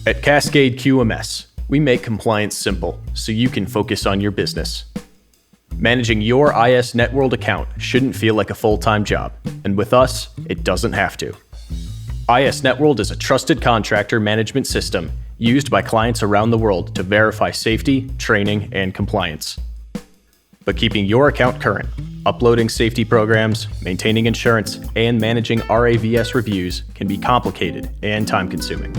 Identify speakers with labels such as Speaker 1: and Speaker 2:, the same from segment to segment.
Speaker 1: At Cascade QMS, we make compliance simple so you can focus on your business. Managing your ISNetworld account shouldn't feel like a full-time job, and with us, it doesn't have to. ISNetworld is a trusted contractor management system used by clients around the world to verify safety, training, and compliance. But keeping your account current, uploading safety programs, maintaining insurance, and managing RAVS reviews can be complicated and time-consuming.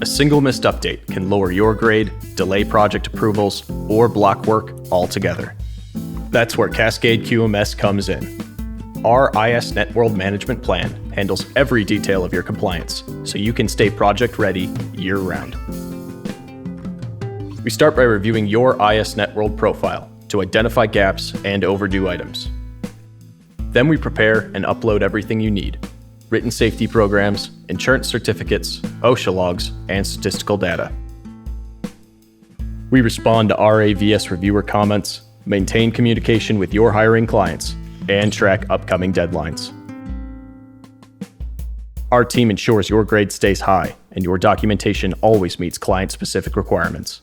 Speaker 1: A single missed update can lower your grade, delay project approvals, or block work altogether. That's where Cascade QMS comes in. Our ISNetworld Management Plan handles every detail of your compliance, so you can stay project ready year-round. We start by reviewing your ISNetworld profile to identify gaps and overdue items. Then we prepare and upload everything you need: written safety programs, insurance certificates, OSHA logs, and statistical data. We respond to RAVS reviewer comments, maintain communication with your hiring clients, and track upcoming deadlines. Our team ensures your grade stays high and your documentation always meets client-specific requirements.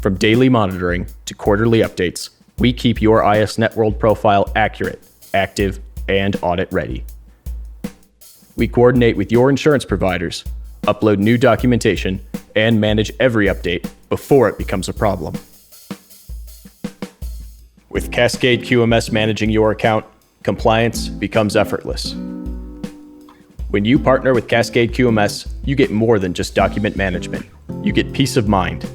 Speaker 1: From daily monitoring to quarterly updates, we keep your ISNetworld profile accurate, active, and audit-ready. We coordinate with your insurance providers, upload new documentation, and manage every update before it becomes a problem. With Cascade QMS managing your account, compliance becomes effortless. When you partner with Cascade QMS, you get more than just document management. You get peace of mind.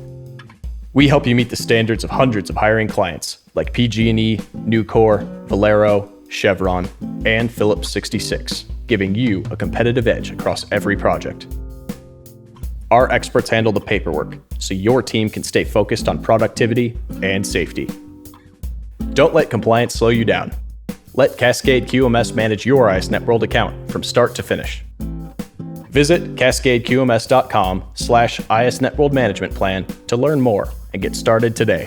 Speaker 1: We help you meet the standards of hundreds of hiring clients like PG&E, Nucor, Valero, Chevron, and Phillips 66, giving you a competitive edge across every project. Our experts handle the paperwork, so your team can stay focused on productivity and safety. Don't let compliance slow you down. Let Cascade QMS manage your ISNetworld account from start to finish. Visit cascadeqms.com/ISNetworld Management Plan to learn more and get started today.